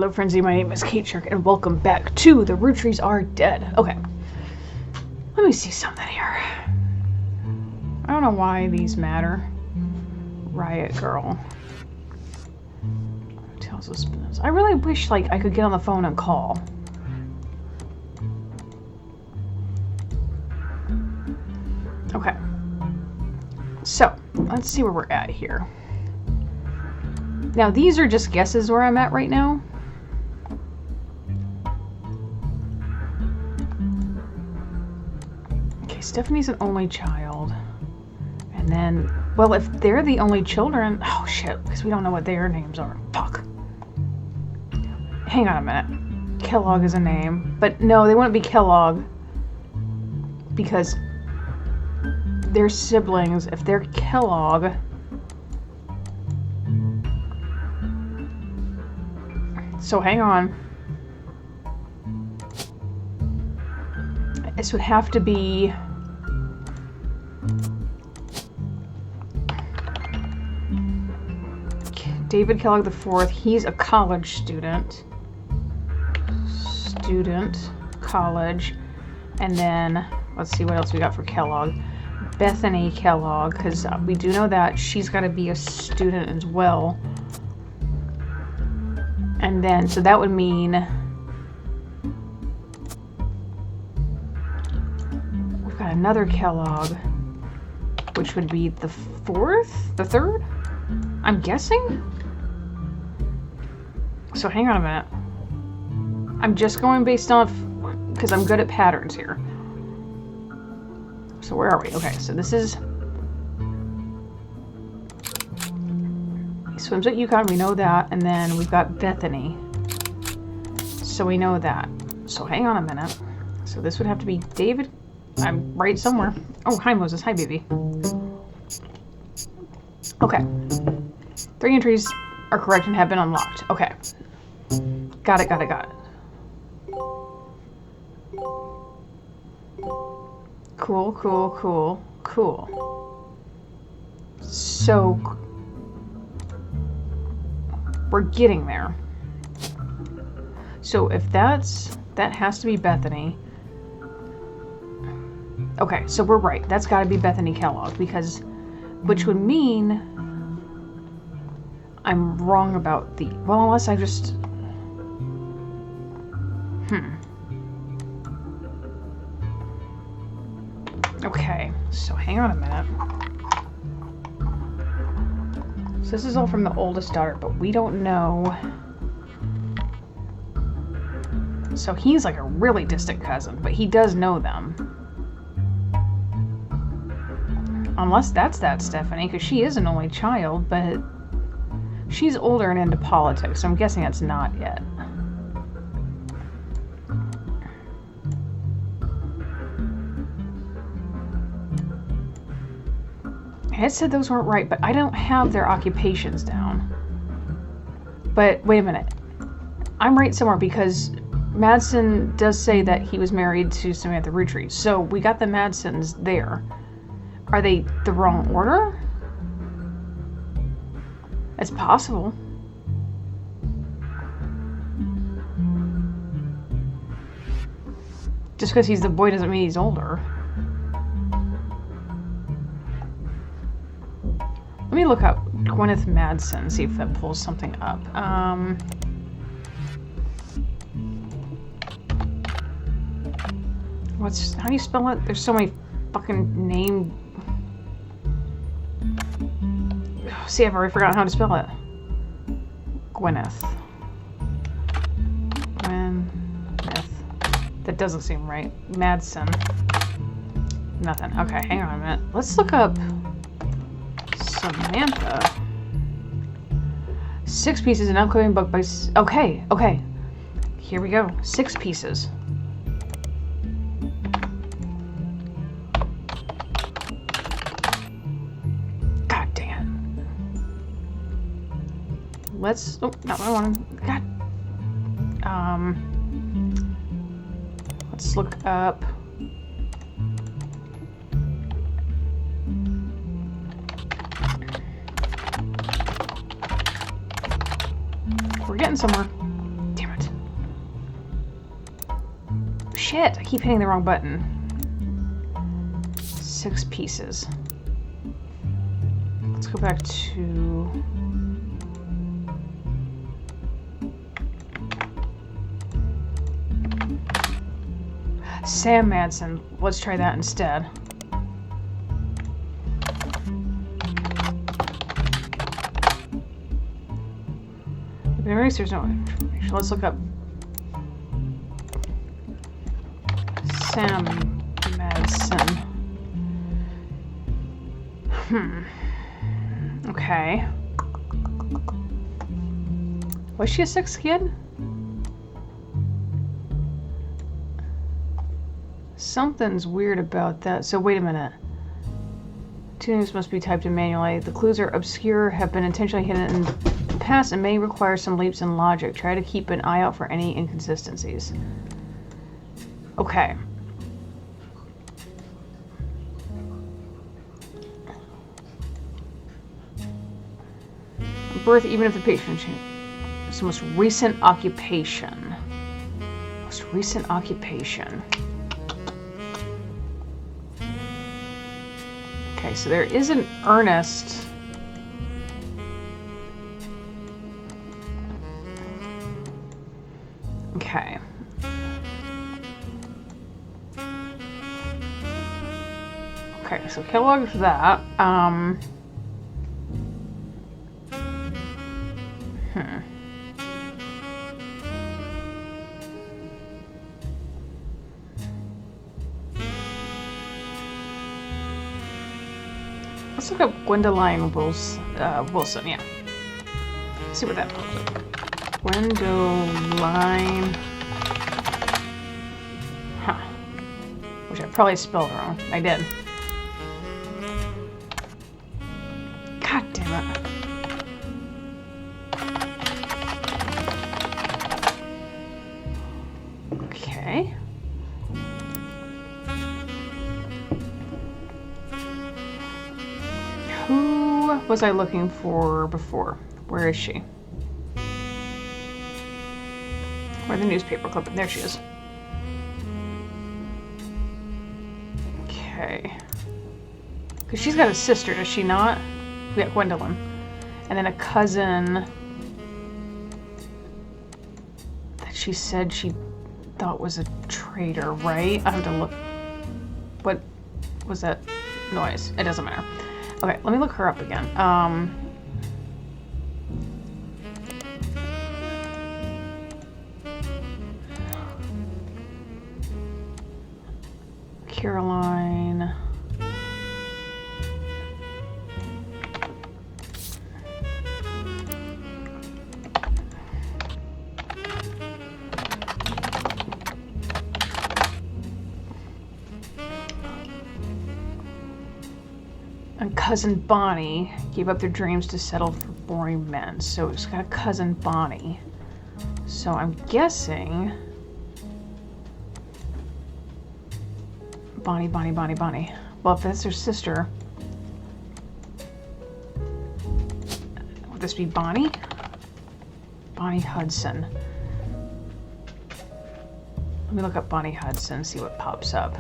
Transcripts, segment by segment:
Hello Frenzy, my name is Kate Shark and welcome back to the Roottrees Are Dead. Okay, let me see something here. I don't know why these matter. Riot Girl. Tells us business. I really wish like I could get on the phone and call. Okay. So, let's see where we're at here. Now, these are just guesses where I'm at right now. Okay, Stephanie's an only child. And then, well, if they're the only children... Oh, shit, because we don't know what their names are. Fuck. Hang on a minute. Kellogg is a name. But no, they wouldn't be Kellogg. Because they're siblings. If they're Kellogg... So hang on. This would have to be... David Kellogg IV. He's a college student. College. And then, let's see what else we got for Kellogg. Bethany Kellogg, because we do know that she's got to be a student as well. And then, so that would mean we've got another Kellogg, which would be the third? I'm guessing? So hang on a minute. I'm just going based off, because I'm good at patterns here. So where are we? Okay, so this is... He swims at UConn, we know that. And then we've got Bethany. So we know that. So hang on a minute. So this would have to be David. I'm right somewhere. Oh, hi Moses. Hi, baby. Okay. 3 entries are correct and have been unlocked. Okay. Got it. Cool. So, we're getting there. So if that has to be Bethany. Okay, so we're right. That's got to be Bethany Kellogg, because, which would mean I'm wrong about the, well, unless I just, Okay, so hang on a minute. So this is all from the oldest daughter, but we don't know. So he's like a really distant cousin, but he does know them. Unless that's that Stephanie, because she is an only child, but she's older and into politics, so I'm guessing it's not yet. It said those weren't right, but I don't have their occupations down. But wait a minute. I'm right somewhere because Madsen does say that he was married to Samantha Roottrees. So we got the Madsens there. Are they the wrong order? It's possible. Just because he's the boy doesn't mean he's older. Let me look up Gwyneth Madsen, see if that pulls something up. How do you spell it? There's so many fucking name. See, I've already forgotten how to spell it. Gwyneth. That doesn't seem right. Madsen. Nothing. Okay, hang on a minute. Let's look up Samantha. 6 Pieces, an upcoming book by... Okay. Here we go. 6 Pieces. God dang it. Let's... Oh, not what I wanted. God. Let's look up... We're getting somewhere. Damn Shit, I keep hitting the wrong button. 6 pieces. Let's go back to... Sam Madsen. Let's try that instead. There's no information. Let's look up Sam Madsen. Okay. Was she a 6th kid? Something's weird about that. So wait a minute. 2 names must be typed in manually. The clues are obscure, have been intentionally hidden in the past, and may require some leaps in logic. Try to keep an eye out for any inconsistencies. Okay. Birth, even if the patient changed. It's the most recent occupation. Most recent occupation. Okay, so there is an Ernest. Okay. Okay, so catalog for that. Let's look up Gwendoline Wilson, yeah. See what that looks like. Gwendoline. Huh. Which I probably spelled wrong. I did. God damn it. Okay. Who was I looking for before? Where is she? Where the newspaper clipping? There she is. Okay. Because she's got a sister, does she not? We got Gwendolyn. And then a cousin that she said she thought was a traitor, right? I have to look. What was that noise? It doesn't matter. Okay, let me look her up again. Caroline. And cousin Bonnie gave up their dreams to settle for boring men. So it's got a cousin Bonnie. So I'm guessing Bonnie. Well, if that's her sister, would this be Bonnie? Bonnie Hudson. Let me look up Bonnie Hudson, see what pops up.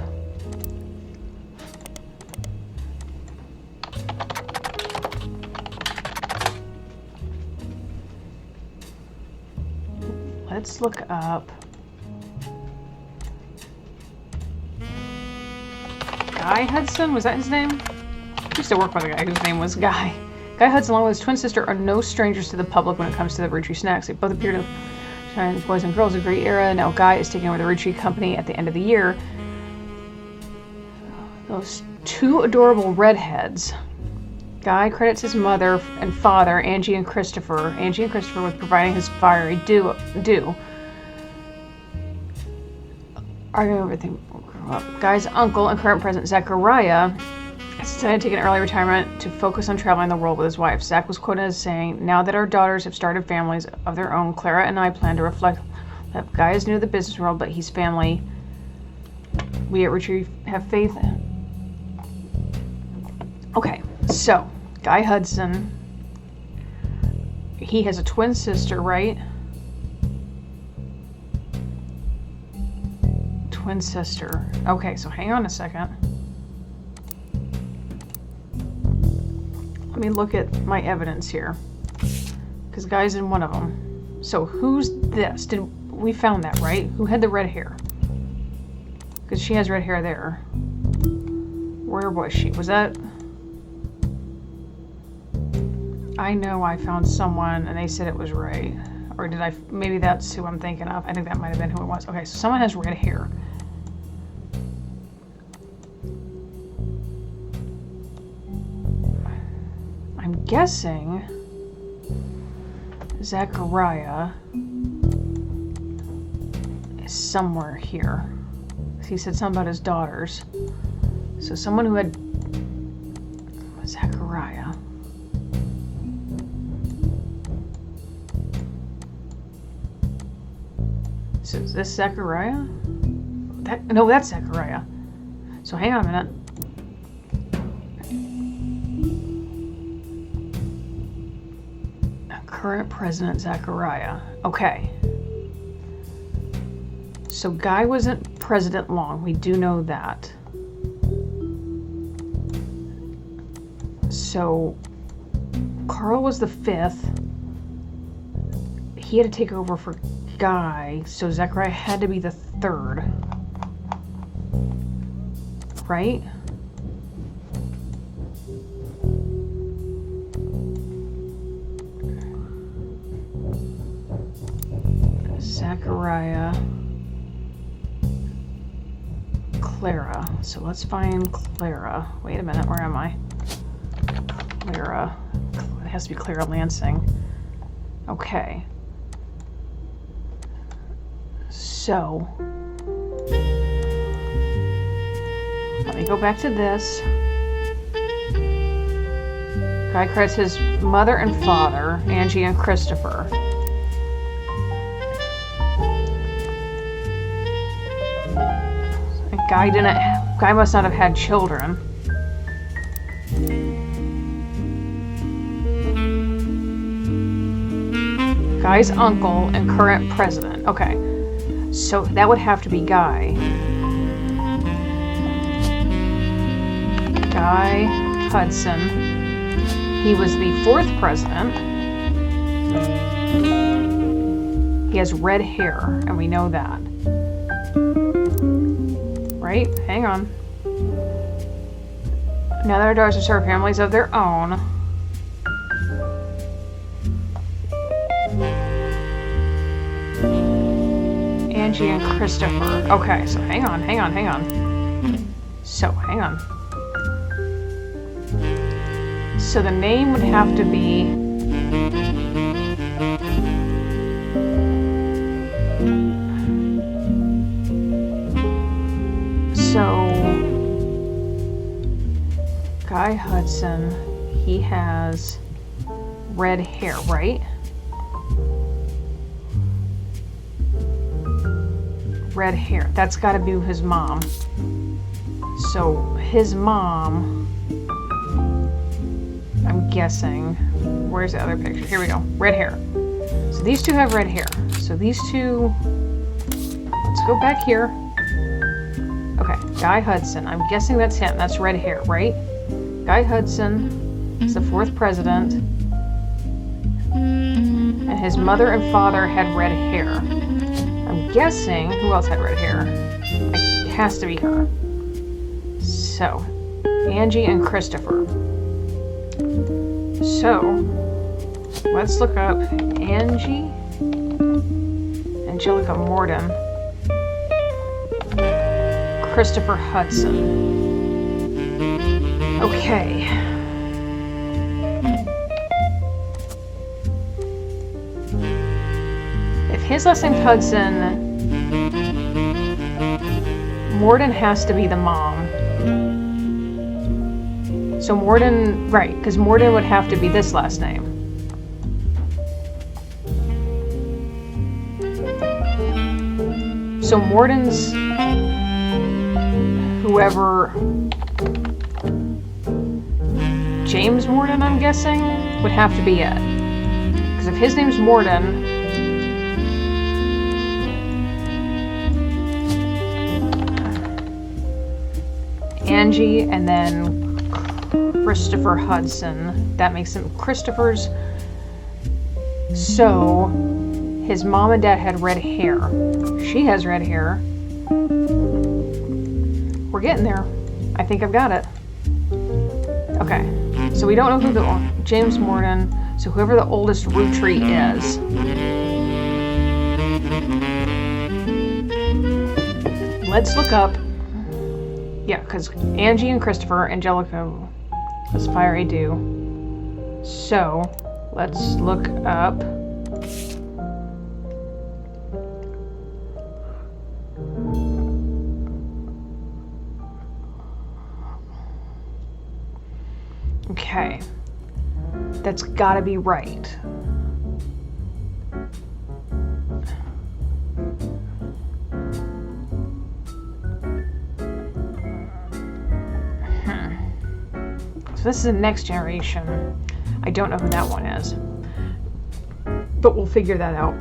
Let's look up Guy Hudson. Was that his name? I used to work with a guy whose name was Guy. Guy Hudson, along with his twin sister, are no strangers to the public when it comes to the Roottrees snacks. They both appear to shine boys and girls a great era. Now Guy is taking over the Roottrees company at the end of the year. Those two adorable redheads. Guy credits his mother and father, Angie and Christopher, with providing his fiery do. Arguing everything. Guy's uncle and current president, Zachariah, has decided to take an early retirement to focus on traveling the world with his wife. Zach was quoted as saying, "Now that our daughters have started families of their own, Clara and I plan to reflect that Guy is new to the business world, but he's family. We at Roottrees have faith." Okay, so Guy Hudson, he has a twin sister, right? twin sister. Okay, so hang on a second. Let me look at my evidence here. Because Guy's in one of them. So who's this? We found that, right? Who had the red hair? Because she has red hair there. Where was she? Was that... I know I found someone and they said it was right. Or did I... Maybe that's who I'm thinking of. I think that might have been who it was. Okay, so someone has red hair. I'm guessing Zachariah is somewhere here. He said something about his daughters. So someone who had Zachariah. So is this Zachariah? No, that's Zachariah. So hang on a minute. Current President Zachariah. Okay. So Guy wasn't president long. We do know that. So Carl was the 5th. He had to take over for Guy. So Zachariah had to be the 3rd. Right? Zachariah, Clara. So let's find Clara. Wait a minute, where am I? Clara. It has to be Clara Lansing. Okay. So, let me go back to this. Guy credits his mother and father, Angie and Christopher. Guy must not have had children. Guy's uncle and current president. Okay. So that would have to be Guy. Guy Hudson. He was the 4th president. He has red hair, and we know that. Right? Hang on. Now that our daughters have started families of their own. Angie and Christopher. Okay, so hang on. So, hang on. So the name would have to be... So, Guy Hudson, he has red hair, right? Red hair. That's got to be his mom. So, his mom, I'm guessing, where's the other picture? Here we go. Red hair. So these two have red hair. So these two, let's go back here. Okay, Guy Hudson. I'm guessing that's him. That's red hair, right? Guy Hudson is the 4th president. And his mother and father had red hair. I'm guessing, who else had red hair? It has to be her. So, Angie and Christopher. So, let's look up Angie, Angelica Morden, Christopher Hudson. Okay. If his last name's Hudson, Morden has to be the mom. So Morden, right, because Morden would have to be this last name. So Morden's whoever, James Morden, I'm guessing, would have to be it. Because if his name's Morden, Angie, and then Christopher Hudson. That makes them Christopher's. So his mom and dad had red hair. She has red hair. We're getting there. I think I've got it. Okay. So we don't know who the James Morden. So whoever the oldest Roottrees is. Let's look up. Yeah, because Angie and Christopher, Angelica was Fire A Do. So let's look up. Okay. That's gotta be right. So this is the next generation. I don't know who that one is. But we'll figure that out.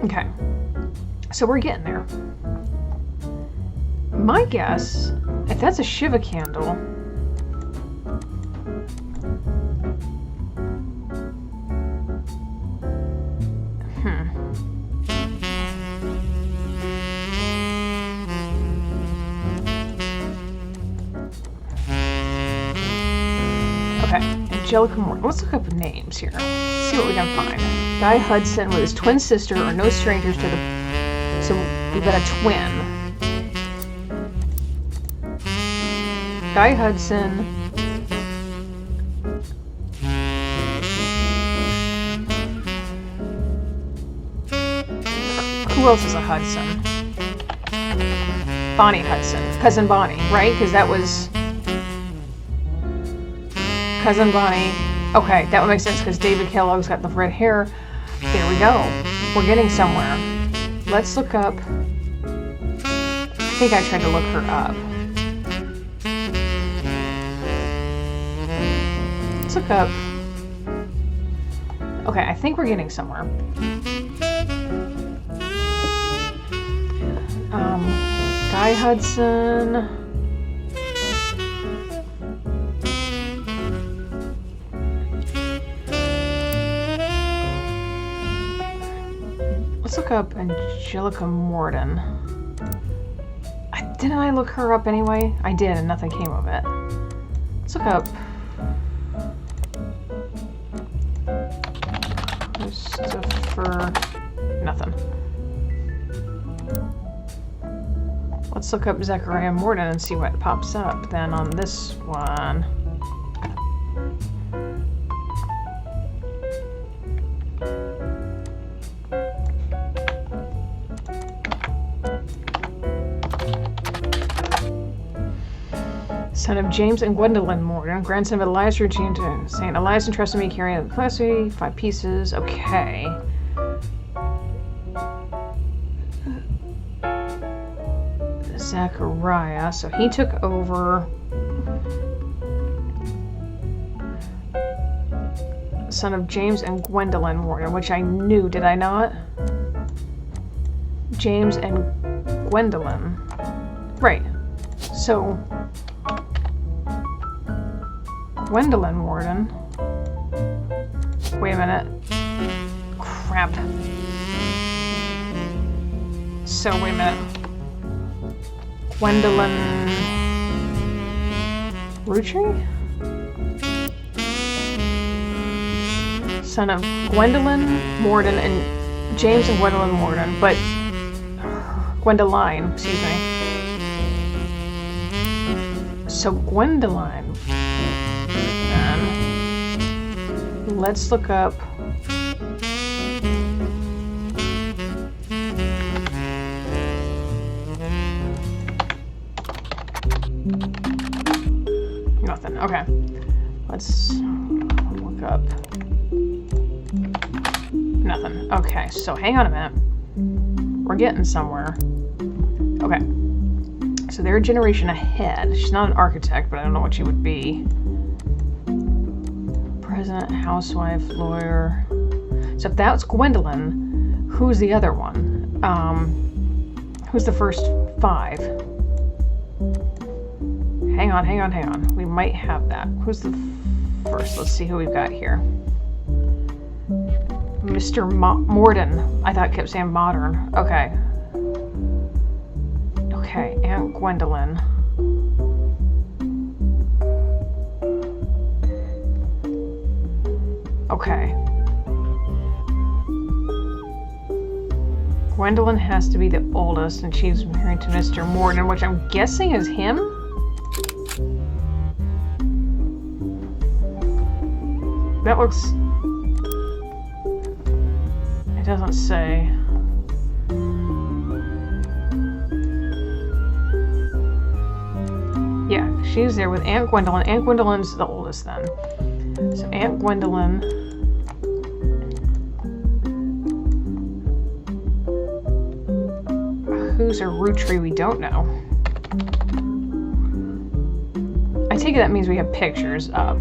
Okay. So we're getting there. My guess, if that's a Shiva candle, Angelica Morden. Let's look up names here. See what we can find. Guy Hudson with his twin sister are no strangers to the. So we've got a twin. Guy Hudson. Who else is a Hudson? Bonnie Hudson. Cousin Bonnie, right? Because that was. Cousin Bonnie. Okay, that would make sense because David Kellogg's got the red hair. There we go. We're getting somewhere. Let's look up. I think I tried to look her up. Let's look up. Okay, I think we're getting somewhere. Guy Hudson. Let's look up Angelica Morden. Didn't I look her up anyway? I did, and nothing came of it. Let's look up Christopher. Nothing. Let's look up Zechariah Morden and see what pops up then on this one. Son of James and Gwendolyn Morden, grandson of Elias Regine to St. Elias entrusted me carrying the classy 5 pieces. Okay. Zechariah, so he took over. Son of James and Gwendolyn Morden, which I knew, did I not? James and Gwendolyn. Right. So Gwendolyn Morden. Wait a minute. Crap. So, wait a minute. Gwendolyn Roottrees? Son of Gwendolyn Morden and James and Gwendolyn Morden, but Gwendoline, excuse me. So Gwendoline. Let's look up. Nothing. Okay. Let's look up. Nothing. Okay, so hang on a minute. We're getting somewhere. Okay. So they're a generation ahead. She's not an architect, but I don't know what she would be. President, housewife, lawyer. So if that's Gwendolyn, who's the other one? Who's the first 5? hang on. We might have that. Who's the first? Let's see who we've got here. Mr. Morden. I thought it kept saying modern. Okay. Okay, Aunt Gwendolyn. Okay. Gwendolyn has to be the oldest, and she's married to Mr. Morden, which I'm guessing is him? That looks... It doesn't say. Yeah, she's there with Aunt Gwendolyn. Aunt Gwendolyn's the oldest then. So Aunt Gwendolyn. Who's a Rootree? We don't know. I take it that means we have pictures up.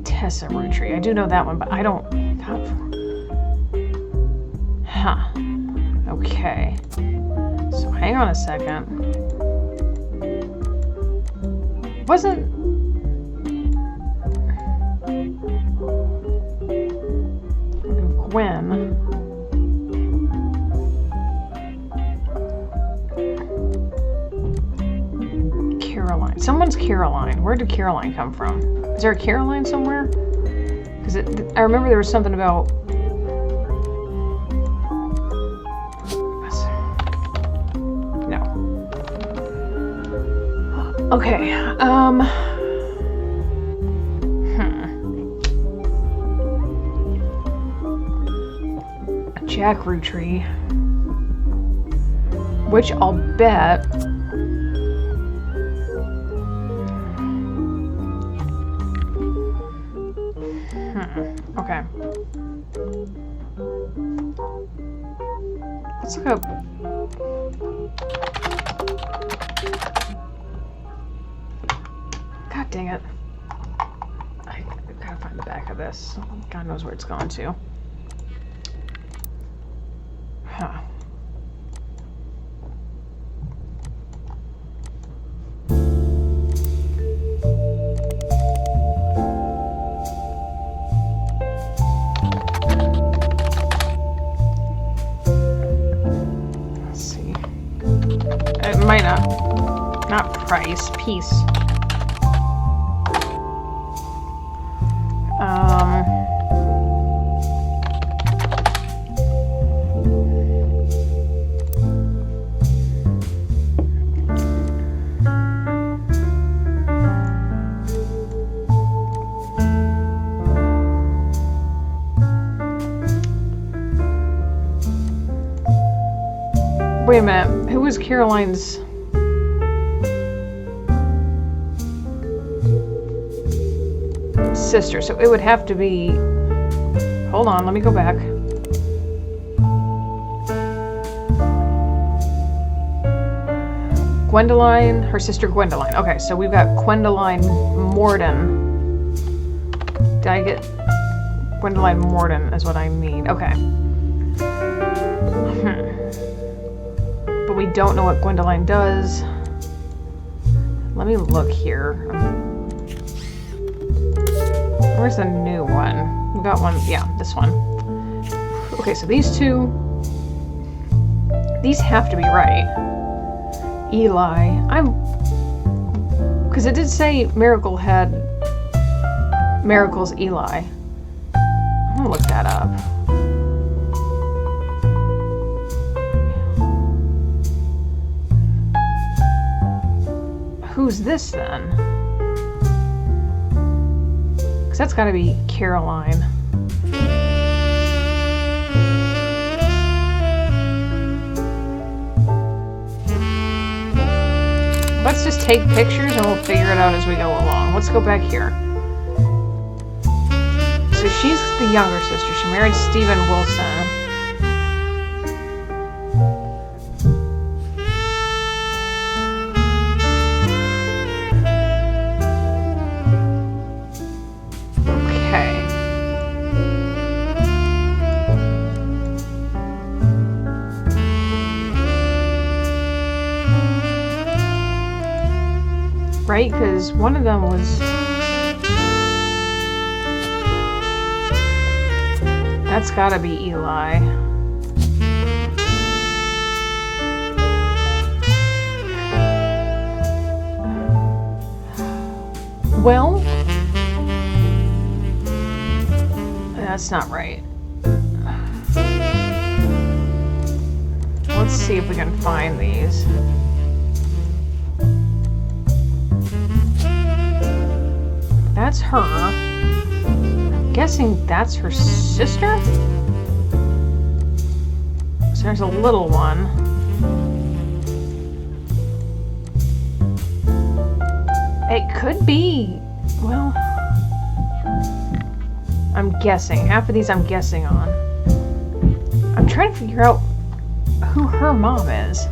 Tessa Rootree. I do know that one, but I don't... Huh. Okay. So hang on a second. Wasn't... Gwen... Caroline. Someone's Caroline. Where did Caroline come from? Is there a Caroline somewhere? Because I remember there was something about... No. Okay. Jack Rootree. Which I'll bet... Okay. Let's look up. God dang it. I gotta find the back of this. God knows where it's going to. Huh. Might not price, piece. Wait a minute, who was Caroline's? Sister, so it would have to be... Hold on, let me go back. Gwendoline, her sister Gwendoline. Okay, so we've got Gwendoline Morden. Did I get... Gwendoline Morden is what I mean. Okay. But we don't know what Gwendoline does. Let me look here. Where's the new one? We got one, yeah, this one. Okay, so these two, these have to be right. Eli, because it did say Miracle had Miracle's Eli. I'm gonna look that up. Who's this then? That's gotta be Caroline. Let's just take pictures and we'll figure it out as we go along. Let's go back here. So she's the younger sister. She married Stephen Wilson. right? Because one of them was... That's gotta be Eli. Well, that's not right. Let's see if we can find these. That's her. I'm guessing that's her sister? So there's a little one. It could be, well, I'm guessing. Half of these I'm guessing on. I'm trying to figure out who her mom is.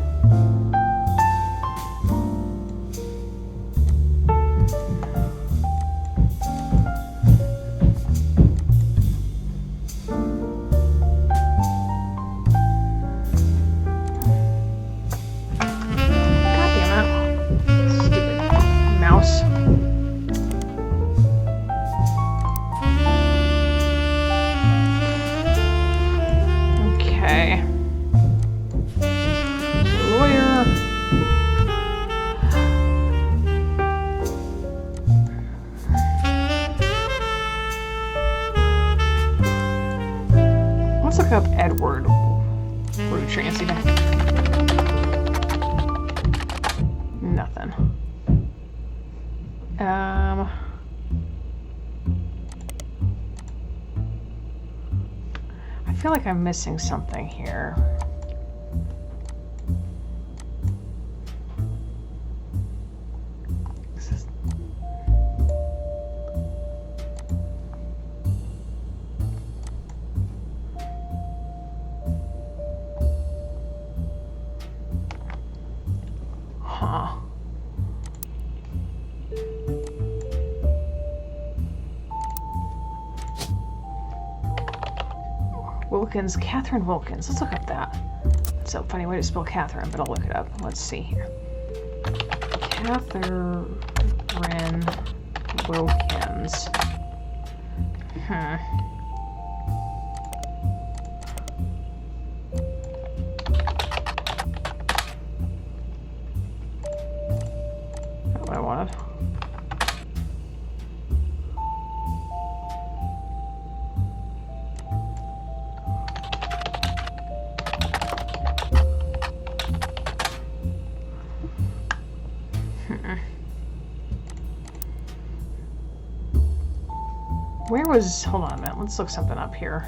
Let's look up Edward Roottrees. Nothing. I feel like I'm missing something here. Wilkins, Catherine Wilkins. Let's look up that. It's a funny way to spell Catherine, but I'll look it up. Let's see here. Catherine Wilkins. Not what I wanted. Where was, hold on a minute, let's look something up here.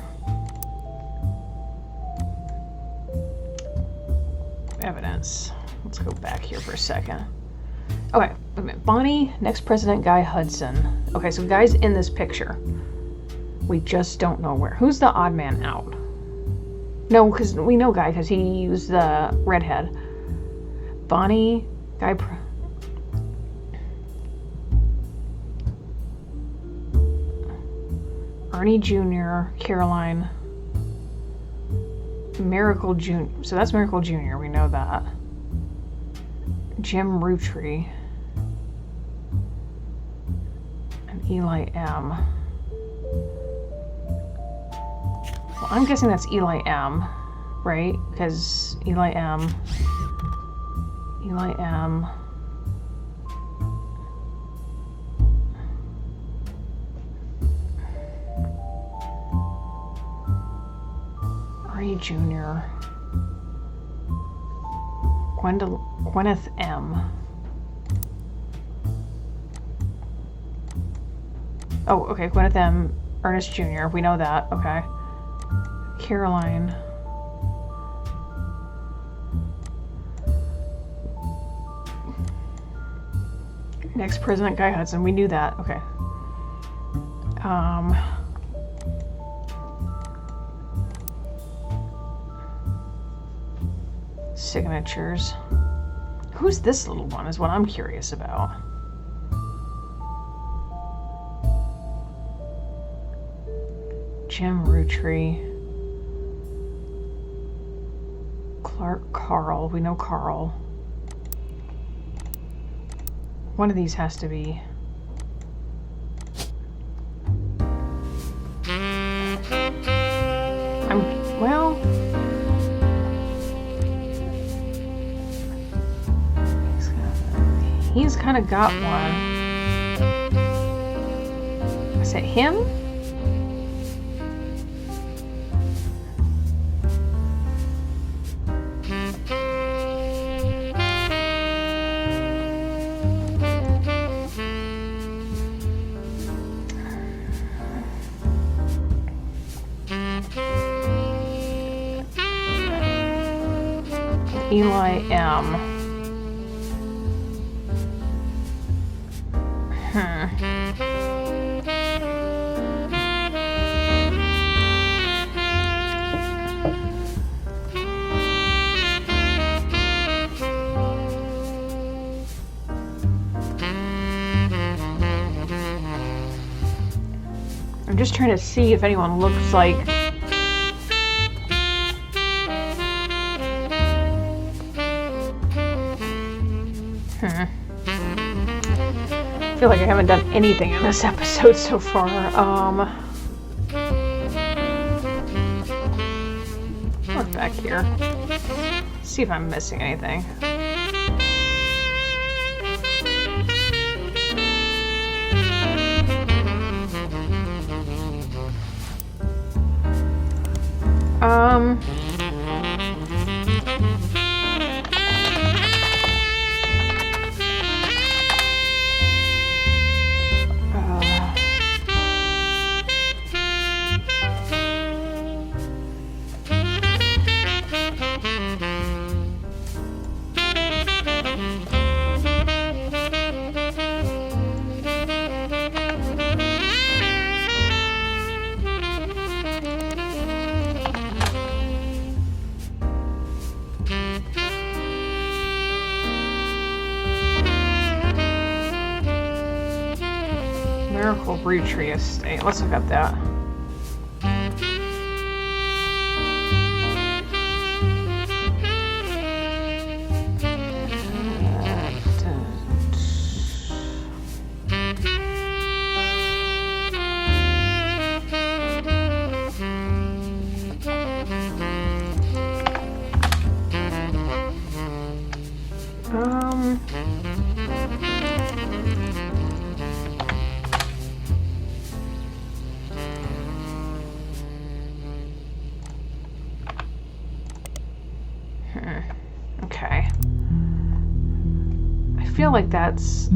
Evidence. Let's go back here for a second. Okay, wait a minute. Bonnie, next president, Guy Hudson. Okay, so Guy's in this picture. We just don't know where. Who's the odd man out? No, because we know Guy, because he was the redhead. Bonnie, Guy... Ernie Jr., Caroline, Miracle Jr. So that's Miracle Jr., we know that. Jim Roottrees. And Eli M. Well, I'm guessing that's Eli M, right? Because Eli M. Jr. Gwyneth M. Oh, okay, Gwyneth M. Ernest Jr. We know that. Okay. Caroline. Next president, Guy Hudson. We knew that. Okay. Signatures. Who's this little one is what I'm curious about. Jim Roottrees. Clark Carl. We know Carl. One of these has to be. Well. He's kind of got one. Is it him? Eli M. I'm just trying to see if anyone looks like I feel like I haven't done anything in this episode so far. Look back here. See if I'm missing anything. Roottrees Estate. Let's look up that. Okay. I feel like that's...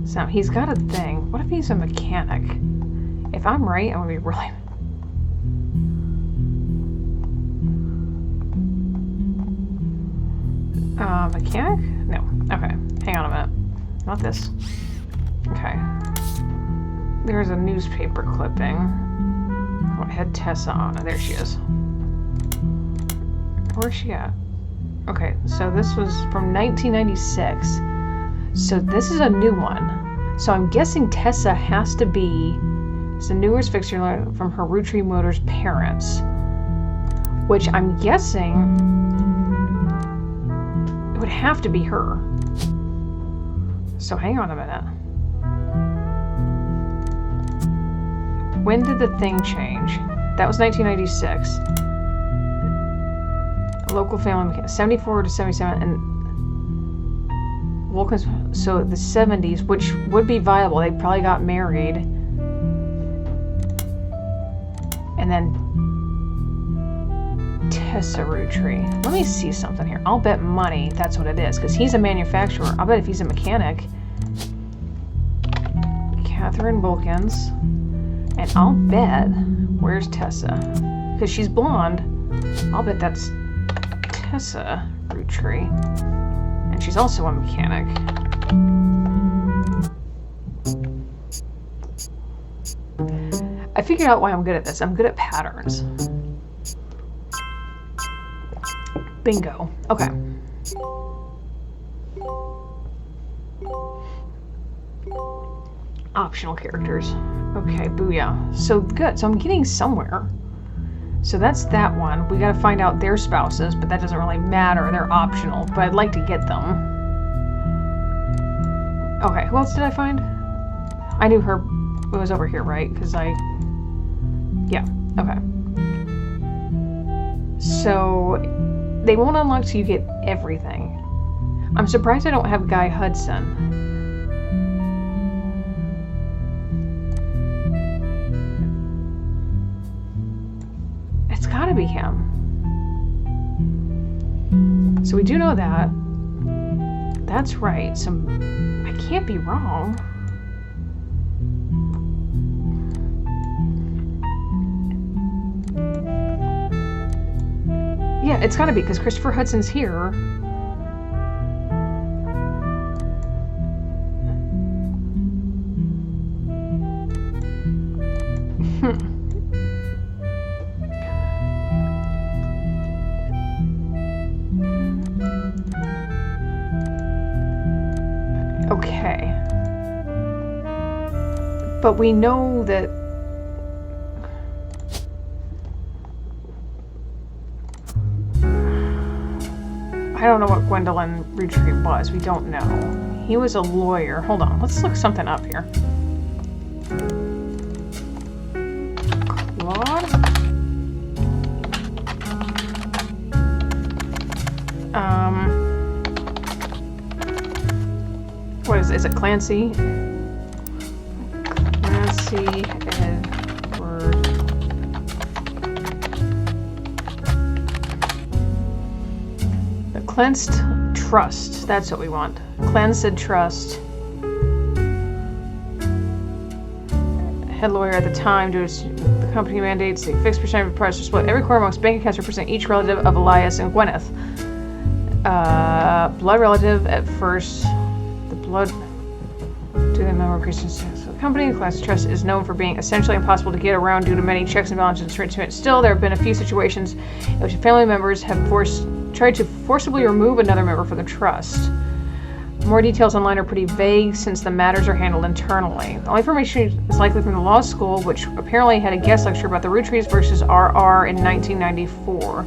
So he's got a thing. What if he's a mechanic? If I'm right, I'm gonna be really... Mechanic? No. Okay. Hang on a minute. Not this. Okay. There's a newspaper clipping. Oh, it had Tessa on it. There she is. Where's she at? Okay, so this was from 1996. So this is a new one. So I'm guessing Tessa has to be... It's the newest fixture from her Roottrees Motors parents. Which I'm guessing... It would have to be her. So hang on a minute. When did the thing change? That was 1996. Local family mechanic, 74 to 77, and Vulcan's, so the 70s, which would be viable. They probably got married, and then Tessa Roottrees. Let me see something here. I'll bet money that's what it is, because he's a manufacturer. I'll bet if he's a mechanic, Catherine Vulcans, and I'll bet, where's Tessa? Because she's blonde. I'll bet that's Tessa Roottrees, and she's also a mechanic. I figured out why I'm good at this. I'm good at patterns. Bingo. Okay. Optional characters. Okay, booyah. So good. So I'm getting somewhere. So that's that one. We gotta find out their spouses, but that doesn't really matter. They're optional, but I'd like to get them. Okay, who else did I find? I knew her. It was over here, right? Because yeah, okay. So, they won't unlock till you get everything. I'm surprised I don't have Guy Hudson. It's gotta be him. So we do know that. That's right. I can't be wrong. Yeah, it's gotta be, because Christopher Hudson's here. Okay. But we know that I don't know what Gwendolyn Roottrees was. We don't know. He was a lawyer. Hold on. Let's look something up here. Claude? What is it? Clancy? Clancy Edward. The Cleansed Trust. That's what we want. Cleansed Trust. Head lawyer at the time, due to the company mandates a fixed percentage of the price to split every quarter amongst bank accounts representing each relative of Elias and Gwyneth. Blood relative at first. The blood to the member of Christian status. The company, the Class Trust, is known for being essentially impossible to get around due to many checks and balances. Still, there have been a few situations in which family members have tried to forcibly remove another member from the trust. More details online are pretty vague since the matters are handled internally. The only information is likely from the law school, which apparently had a guest lecture about the Roottrees versus RR in 1994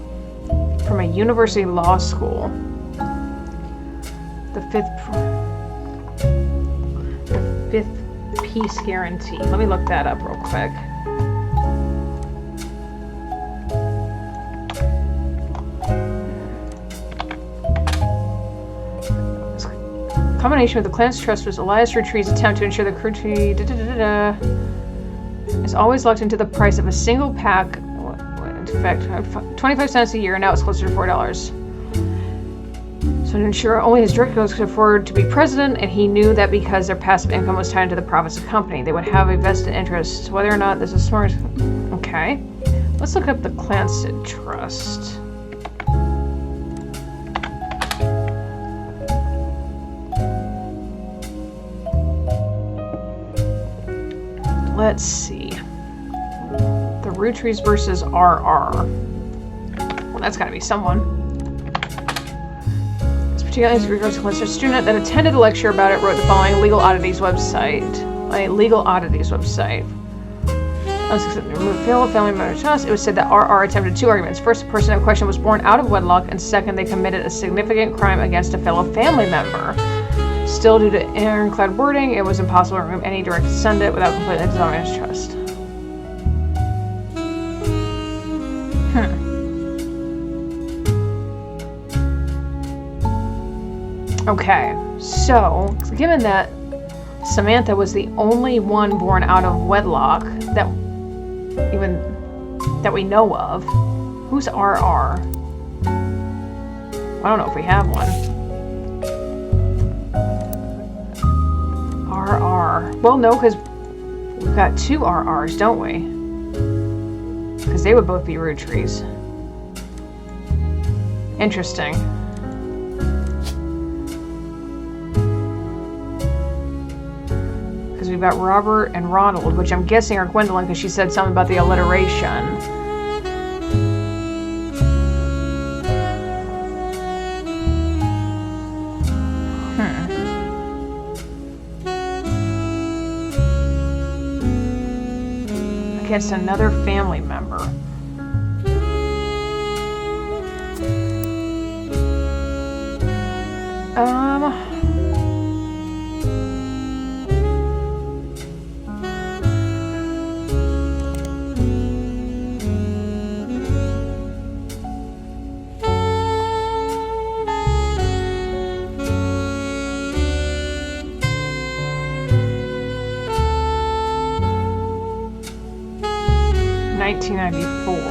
from a university law school. The fifth piece guarantee. Let me look that up real quick. Combination with the Cleansed Trust was Elias Roottrees' attempt to ensure the Roottrees is always locked into the price of a single pack. In fact, 25 cents a year, and now it's closer to $4. So to ensure only his direct could afford to be president, and he knew that because their passive income was tied into the profits of the company, they would have a vested interest. Whether or not this is smart. Okay. Let's look up the Cleansed Trust. Let's see. The Roottrees versus RR. Well, that's gotta be someone. This particular regards to a student that attended the lecture about it wrote the following Legal Oddities website. A Legal Oddities website. Referral family member trust. It was said that RR attempted two arguments. First, the person in question was born out of wedlock, and second, they committed a significant crime against a fellow family member. Still, due to ironclad wording, it was impossible to remove any direct descendant without completely dissolving his trust. Okay, so given that Samantha was the only one born out of wedlock that we know of, who's RR? I don't know if we have one. RR. Well, no, because we've got two RRs, don't we? Because they would both be Roottrees. Interesting. Because we've got Robert and Ronald, which I'm guessing are Gwendolyn because she said something about the alliteration. Against another family member. 1994.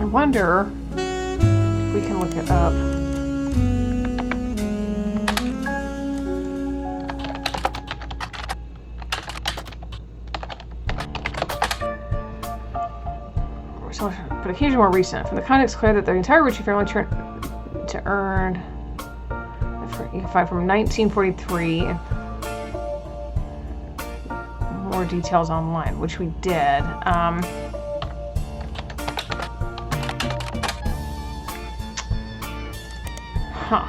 I wonder if we can look it up. But occasionally more recent. From the context, clear that the entire Ritchie family turned to earn. You can find from 1943 and more details online, which we did. Huh.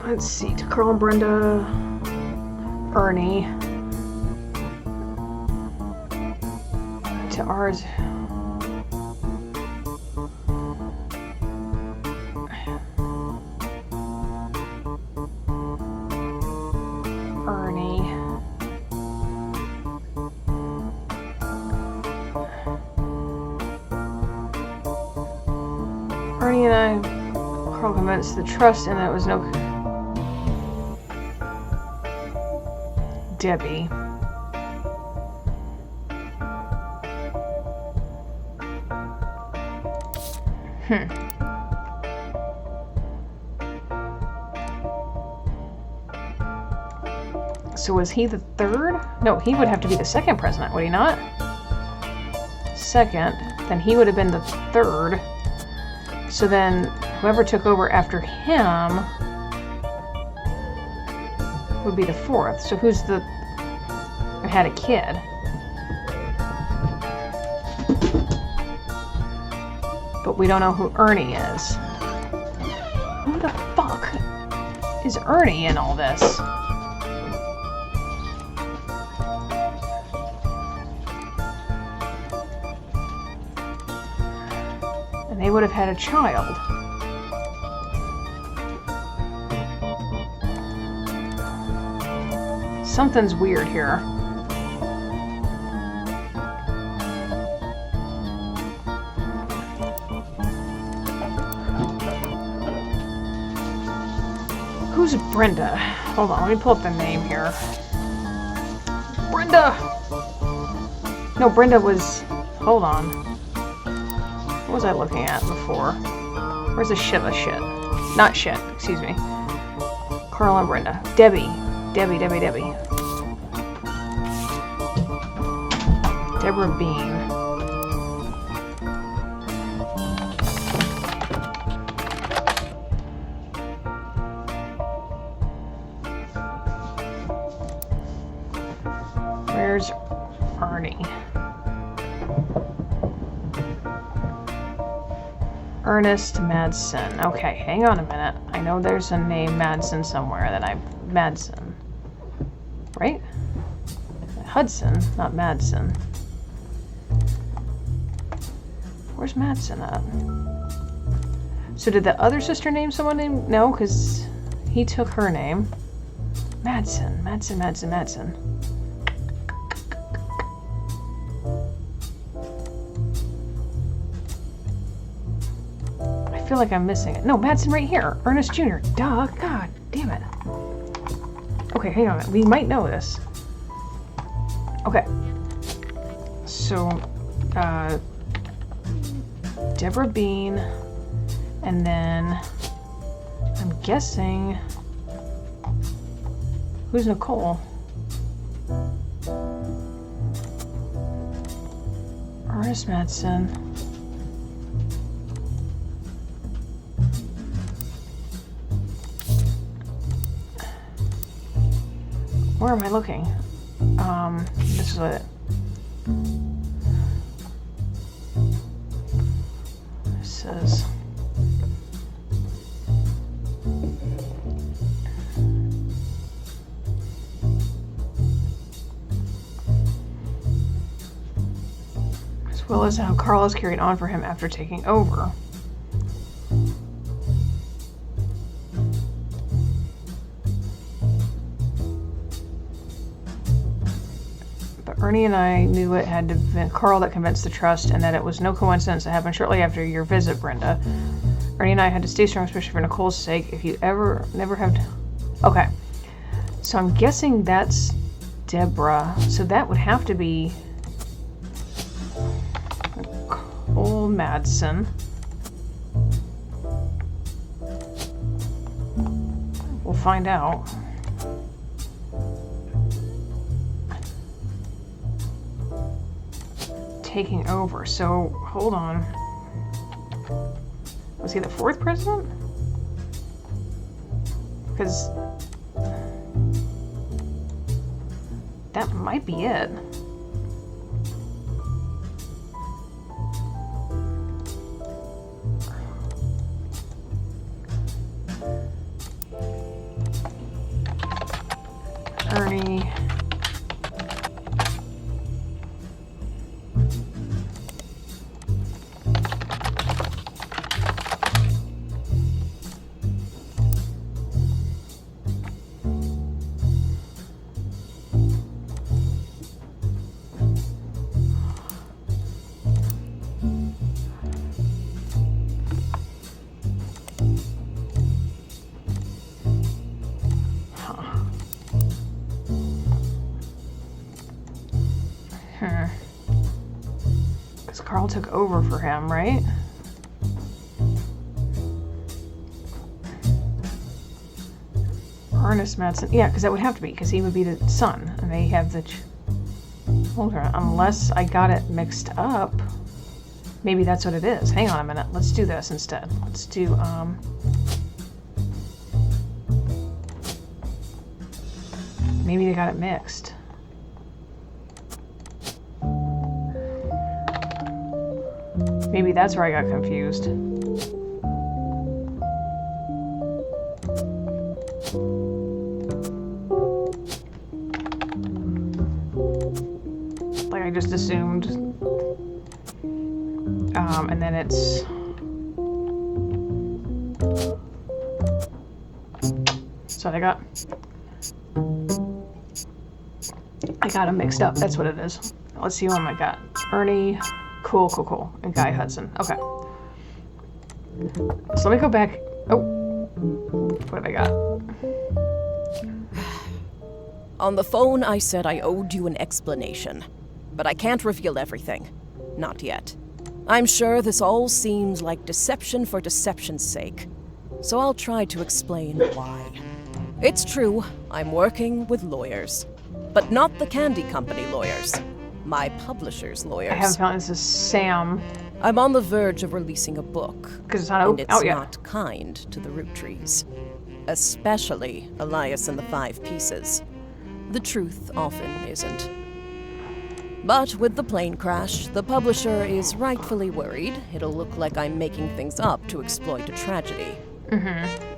Let's see, to Carl and Brenda, Ernie, to ours, Ernie, and I, Carl convinced the trust and that it was no Debbie. So was he the third? No, he would have to be the second president, would he not? Second, then he would have been the third. So then whoever took over after him would be the fourth. So who's the who had a kid? But we don't know who Ernie is. Who the fuck is Ernie in all this? And they would have had a child. Something's weird here. Who's Brenda? Hold on, let me pull up the name here. Brenda! No, Brenda was... Hold on. What was I looking at before? Where's the shit of shit? Not shit, excuse me. Carl and Brenda. Debbie. Debbie. Deborah Bean. Where's Ernie? Ernest Madsen. Okay, hang on a minute. I know there's a name Madsen somewhere that Madsen. Right? Hudson, not Madsen. Where's Madsen at? So did the other sister name someone named? No, because he took her name. Madsen. I feel like I'm missing it. No, Madsen right here. Ernest Jr. Duh. God damn it. Okay, hang on. We might know this. Okay. So, Deborah Bean, and then I'm guessing... Who's Nicole? Ernest Madsen. Where am I looking? This is what it says. As well as how Carl has carried on for him after taking over. Ernie and I knew it had to have been Carl that convinced the trust, and that it was no coincidence it happened shortly after your visit, Brenda. Ernie and I had to stay strong, especially for Nicole's sake. If you never have... Okay. So I'm guessing that's Deborah. So that would have to be... Nicole Madsen. We'll find out. Taking over. So, hold on. Was he the fourth president? Because that might be it. Ernie. Because Carl took over for him, right? Ernest Madsen. Yeah, because that would have to be, because he would be the son, and they have the children. Unless I got it mixed up. Maybe that's what it is. Hang on a minute. Let's do this instead. Let's do, maybe they got it mixed. Maybe that's where I got confused. Like I just assumed. And then it's... So I got them mixed up. That's what it is. Let's see who I got. Ernie, cool. And Guy Hudson. Okay. So let me go back. Oh. What have I got? On the phone, I said I owed you an explanation. But I can't reveal everything. Not yet. I'm sure this all seems like deception for deception's sake. So I'll try to explain why. It's true, I'm working with lawyers. But not the candy company lawyers. My publisher's lawyers. I have found this is Sam. I'm on the verge of releasing a book. Because it's not and it's out yet. not kind to the Roottrees. Especially Elias and the 6Pieces. The truth often isn't. But with the plane crash, the publisher is rightfully worried it'll look like I'm making things up to exploit a tragedy.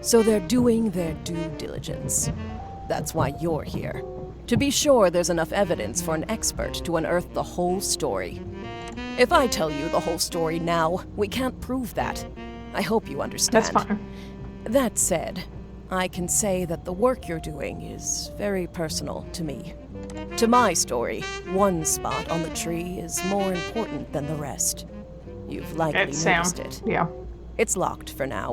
So they're doing their due diligence. That's why you're here. To be sure there's enough evidence for an expert to unearth the whole story. If I tell you the whole story now, we can't prove that. I hope you understand. That's fine. That said, I can say that the work you're doing is very personal to me. To my story, one spot on the tree is more important than the rest. You've likely noticed it. Yeah. It's locked for now.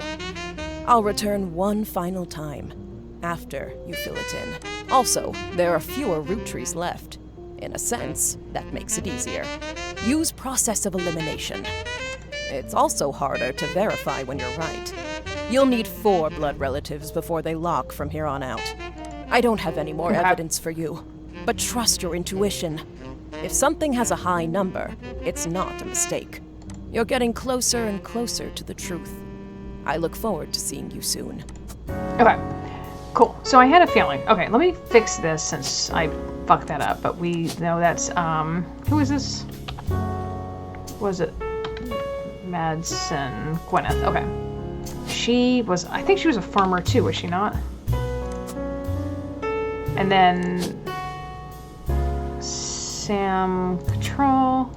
I'll return one final time, after you fill it in. Also, there are fewer Roottrees left. In a sense, that makes it easier. Use process of elimination. It's also harder to verify when you're right. You'll need 4 blood relatives before they lock from here on out. I don't have any more evidence for you, but trust your intuition. If something has a high number, it's not a mistake. You're getting closer and closer to the truth. I look forward to seeing you soon. Okay, cool. So I had a feeling. Okay, let me fix this since I fucked that up. But we know that's, who is this? Was it Madsen Gwyneth? Okay. She was, I think she was a farmer too, was she not? And then Sam Control,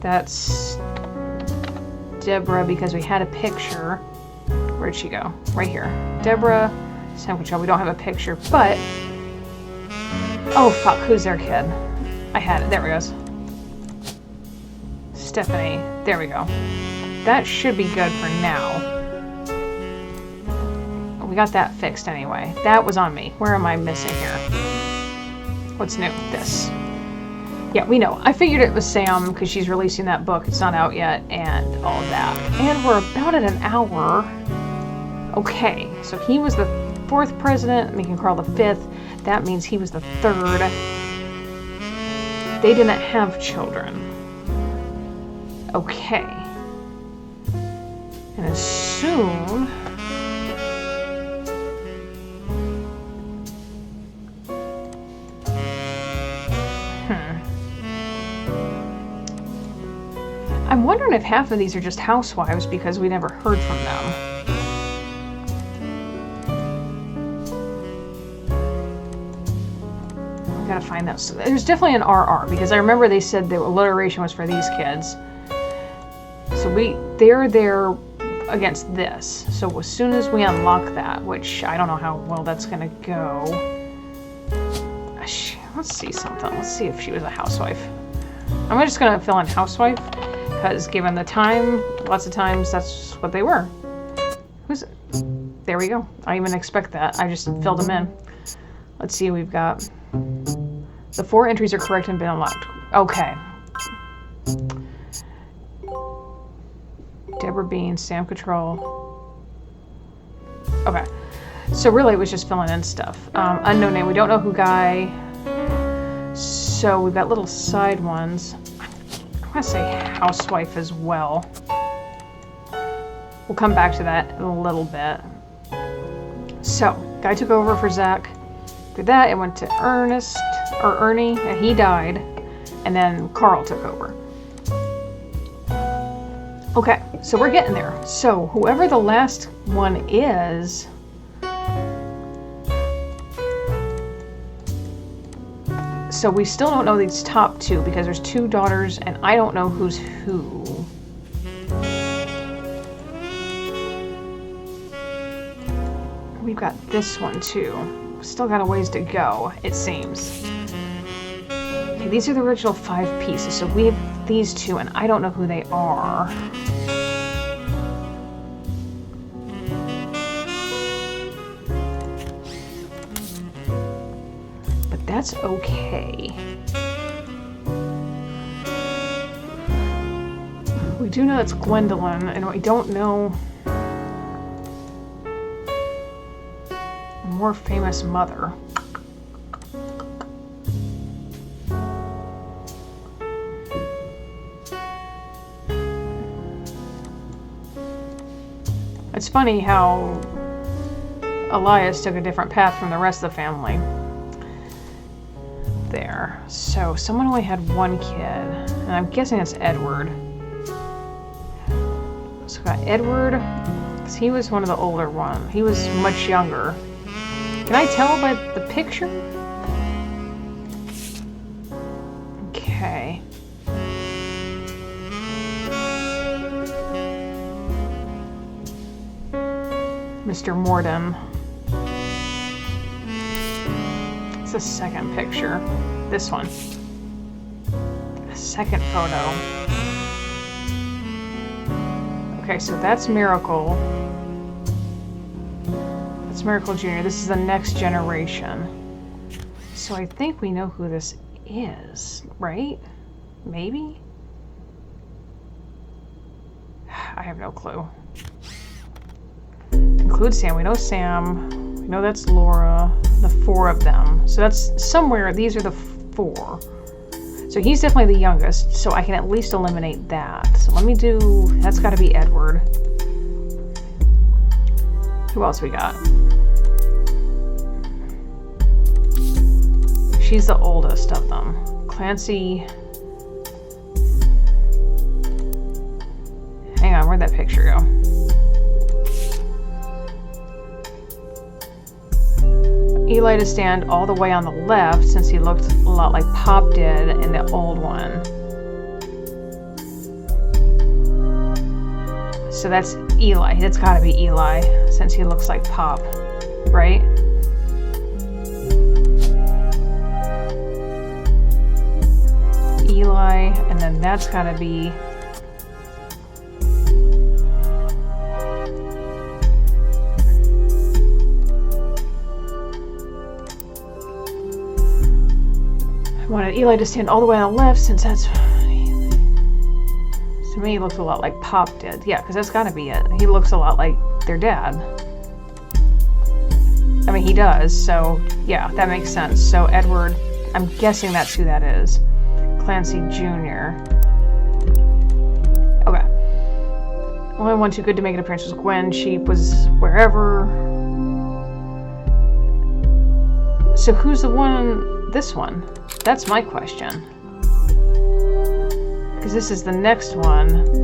that's Deborah, because we had a picture. Where'd she go? Right here. Deborah, Sam Control, we don't have a picture, but... Oh, fuck, who's their kid? I had it, there it goes. Stephanie, there we go. That should be good for now. We got that fixed anyway. That was on me. Where am I missing here? What's new? This. Yeah, we know. I figured it was Sam because she's releasing that book. It's not out yet and all of that. And we're about at an hour. Okay, so he was the 4th president, making Carl the 5th. That means he was the 3rd. They didn't have children. Okay. And as soon... I'm wondering if half of these are just housewives because we never heard from them. We gotta find that. So there's definitely an RR because I remember they said the alliteration was for these kids. So they're there against this. So as soon as we unlock that, which I don't know how well that's gonna go. Let's see something. Let's see if she was a housewife. I'm just gonna fill in housewife. Because given the time, lots of times that's what they were. Who's it? There we go. I didn't even expect that. I just filled them in. Let's see, we've got... The 4 entries are correct and been unlocked. Okay. Deborah Bean, Sam Control. Okay. So really it was just filling in stuff. Unknown name. We don't know who Guy. So we've got little side ones. I'm going to say housewife as well. We'll come back to that in a little bit. So, Guy took over for Zach. After that, it went to Ernie, and he died. And then Carl took over. Okay, so we're getting there. So, whoever the last one is... So we still don't know these top 2 because there's 2 daughters and I don't know who's who. We've got this one too. Still got a ways to go, it seems. Okay, these are the original 5 pieces. So we have these 2 and I don't know who they are. That's okay. We do know it's Gwendolyn, and we don't know a more famous mother. It's funny how Elias took a different path from the rest of the family. There. So someone only had 1 kid, and I'm guessing it's Edward. So we got Edward, because he was one of the older ones. He was much younger. Can I tell by the picture? Okay. Mr. Morden. It's the second picture. This one. The second photo. Okay, so that's Miracle. That's Miracle Jr. This is the next generation. So I think we know who this is, right? Maybe? I have no clue. includes Sam. We know Sam. We know that's Laura. The 4 of them. So that's somewhere. These are the 4. So he's definitely the youngest. So I can at least eliminate that. So let me do... That's got to be Edward. Who else we got? She's the oldest of them. Clancy. Hang on, where'd that picture go? Eli to stand all the way on the left since he looked a lot like Pop did in the old one. So that's Eli. That's gotta be Eli since he looks like Pop, right? Eli, and then that's gotta be I wanted Eli to stand all the way on the left since that's to me he looks a lot like Pop did. Yeah, because that's gotta be it. He looks a lot like their dad. I mean he does, so yeah, that makes sense. So Edward, I'm guessing that's who that is. Clancy Jr. Okay. Only one too good to make an appearance was Gwen. She was wherever. So who's the one? This one? That's my question. Because this is the next one.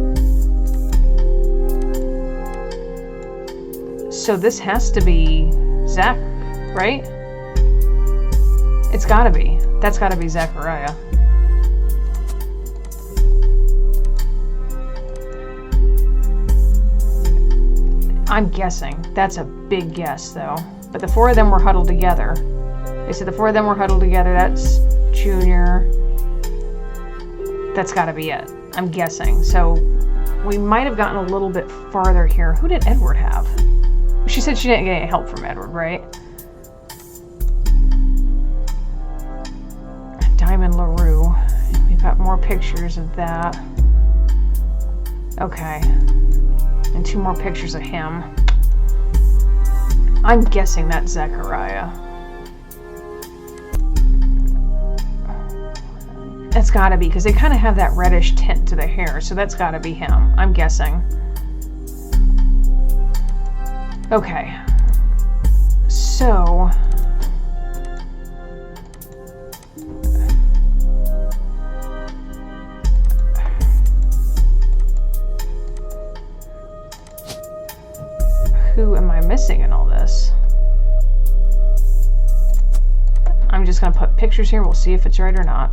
So this has to be Zach, right? It's gotta be. That's gotta be Zachariah. I'm guessing. That's a big guess, though. But the 4 of them were huddled together. They said the 4 of them were huddled together. That's Junior. That's gotta be it. I'm guessing. So we might have gotten a little bit farther here. Who did Edward have? She said she didn't get any help from Edward, right? Diamond LaRue. We've got more pictures of that. Okay. And 2 more pictures of him. I'm guessing that's Zechariah. That's gotta be, because they kind of have that reddish tint to the hair, so that's gotta be him. I'm guessing. Okay. So... who am I missing in all this? I'm just going to put pictures here. We'll see if it's right or not.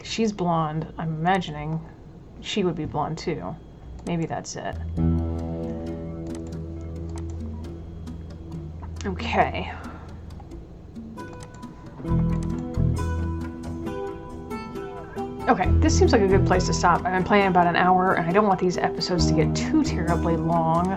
She's blonde. I'm imagining she would be blonde too. Maybe that's it. Okay. Okay, this seems like a good place to stop. I've been playing about an hour, and I don't want these episodes to get too terribly long.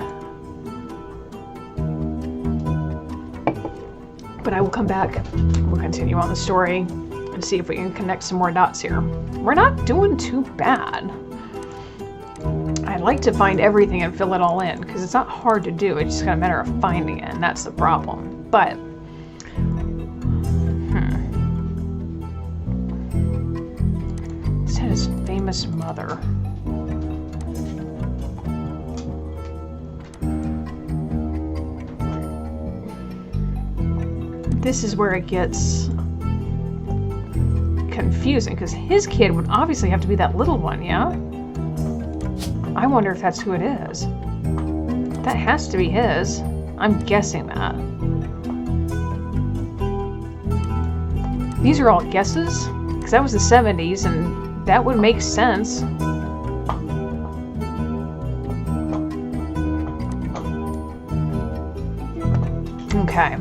But I will come back. We'll continue on the story and see if we can connect some more dots here. We're not doing too bad. I'd like to find everything and fill it all in, because it's not hard to do. It's just a matter of finding it, and that's the problem. But... his famous mother. This is where it gets confusing, because his kid would obviously have to be that little one, yeah? I wonder if that's who it is. That has to be his. I'm guessing that. These are all guesses, because that was the 70s, and that would make sense. Okay.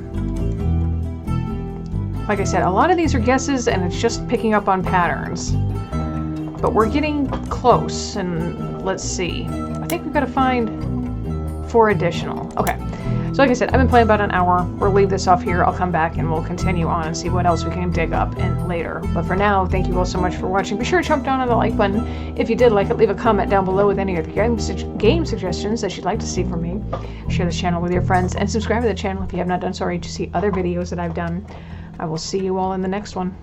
Like I said, a lot of these are guesses, and it's just picking up on patterns. But we're getting close, and let's see. I think we've got to find 4 additional. Okay. So like I said, I've been playing about an hour. We'll leave this off here. I'll come back and we'll continue on and see what else we can dig up in later. But for now, thank you all so much for watching. Be sure to chomp down on the like button. If you did like it, leave a comment down below with any of the game suggestions that you'd like to see from me. Share this channel with your friends and subscribe to the channel if you have not done so already to see other videos that I've done. I will see you all in the next one.